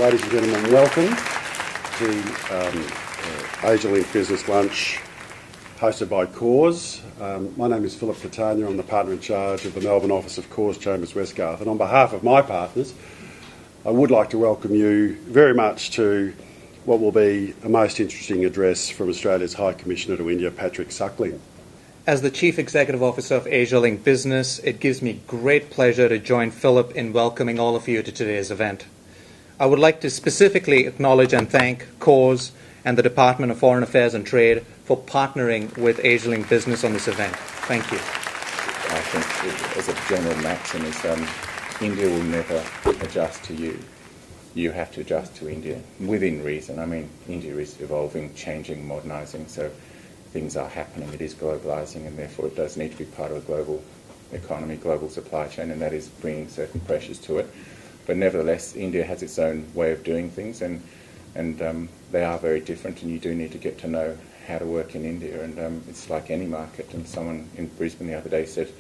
Ladies and gentlemen, welcome to Asialink Business Lunch hosted by Cause. My name is Philip Catania. I'm the partner in charge of the Melbourne office of Cause Chambers Westgarth, and on behalf of my partners, I would like to welcome you very much to what will be a most interesting address from Australia's High Commissioner to India, Patrick Suckling. As the Chief Executive Officer of Asialink Business, it gives me great pleasure to join Philip in welcoming all of you to today's event. I would like to specifically acknowledge and thank Cause and the Department of Foreign Affairs and Trade for partnering with Asialink Business on this event. Thank you. I think, as a general maxim, is India will never adjust to you. You have to adjust to India, within reason. I mean, India is evolving, changing, modernising, so things are happening. It is globalising, and therefore it does need to be part of a global economy, global supply chain, and that is bringing certain pressures to it. But nevertheless, India has its own way of doing things, and they are very different, and you do need to get to know how to work in India. And it's like any market. And someone in Brisbane the other day said,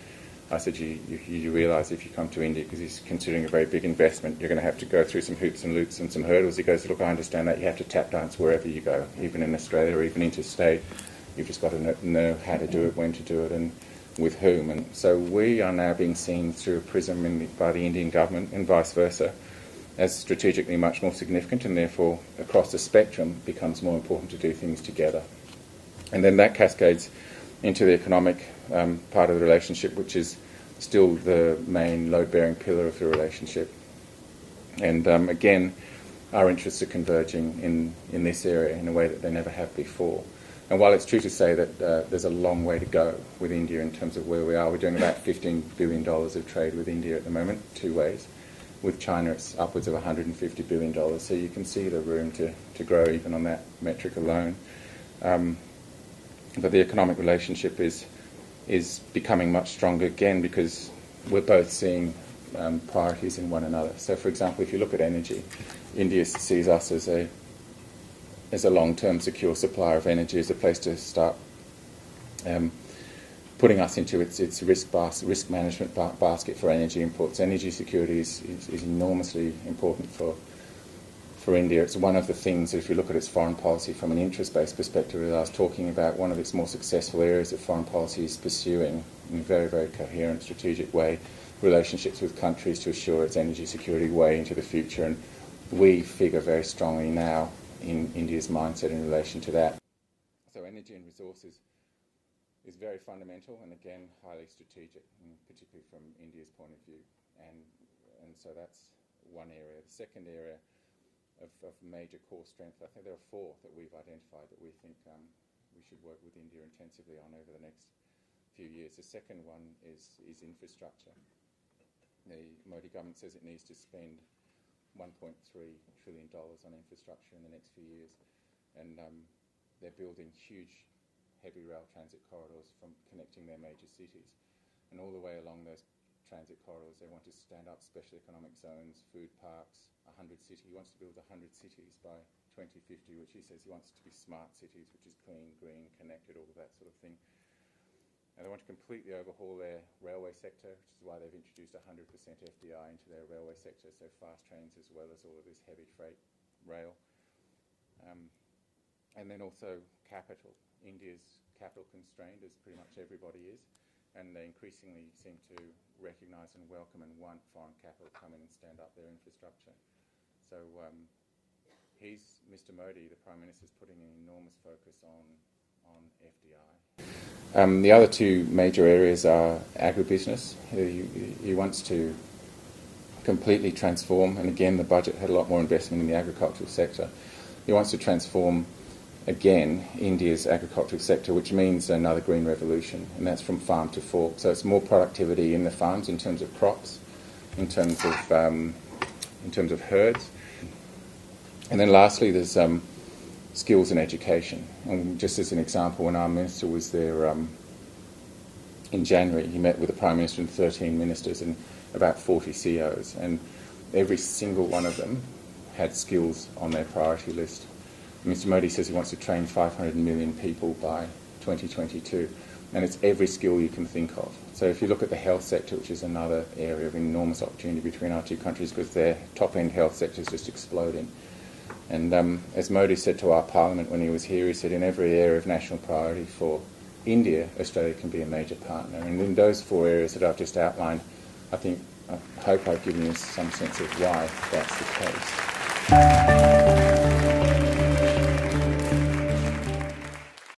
you realise if you come to India, because he's considering a very big investment, you're going to have to go through some hoops and loops and some hurdles. He goes, look, I understand that. You have to tap dance wherever you go, even in Australia or even interstate. You've just got to know how to do it, when to do it, and with whom. And so we are now being seen through a prism by the Indian government and vice versa as strategically much more significant, and therefore across the spectrum becomes more important to do things together. And then that cascades into the economic part of the relationship, which is still the main load-bearing pillar of the relationship. And again, our interests are converging in this area in a way that they never have before. And while it's true to say that there's a long way to go with India in terms of where we are, we're doing about $15 billion of trade with India at the moment, two ways. With China, it's upwards of $150 billion, so you can see the room to grow even on that metric alone. But the economic relationship is becoming much stronger again because we're both seeing priorities in one another. So, for example, if you look at energy, India sees us as a long-term secure supplier of energy, as a place to start putting us into its risk management basket for energy imports. Energy security is enormously important for India. It's one of the things, if you look at its foreign policy from an interest-based perspective, as I was talking about, one of its more successful areas of foreign policy is pursuing, in a very, very coherent, strategic way, relationships with countries to assure its energy security way into the future. And we figure very strongly now in India's mindset in relation to that. So energy and resources is very fundamental and, again, highly strategic, particularly from India's point of view. And so that's one area. The second area of major core strength, I think there are four that we've identified that we think we should work with India intensively on over the next few years. The second one is infrastructure. The Modi government says it needs to spend $1.3 trillion on infrastructure in the next few years, and they're building huge heavy rail transit corridors from connecting their major cities, and all the way along those transit corridors they want to stand up special economic zones, food parks, 100 cities. He wants to build 100 cities by 2050, which he says he wants to be smart cities, which is clean, green, connected, all of that sort of thing. And they want to completely overhaul their railway sector, which is why they've introduced 100% FDI into their railway sector, so fast trains as well as all of this heavy freight rail. And then also capital. India's capital constrained, as pretty much everybody is, and they increasingly seem to recognise and welcome and want foreign capital to come in and stand up their infrastructure. So Mr. Modi, the Prime Minister, is putting an enormous focus on FDI. The other two major areas are agribusiness. He wants to completely transform, and again the budget had a lot more investment in the agricultural sector. He wants to transform, again, India's agricultural sector, which means another green revolution, and that's from farm to fork. So it's more productivity in the farms in terms of crops, in terms of herds. And then lastly, there's skills and education. And just as an example, when our minister was there in January, he met with the Prime Minister and 13 ministers and about 40 CEOs, and every single one of them had skills on their priority list. Mr. Modi says he wants to train 500 million people by 2022, and it's every skill you can think of. So if you look at the health sector, which is another area of enormous opportunity between our two countries, because their top-end health sector is just exploding. And as Modi said to our Parliament when he was here, he said in every area of national priority for India, Australia can be a major partner. And in those 4 areas that I've just outlined, I hope I've given you some sense of why that's the case.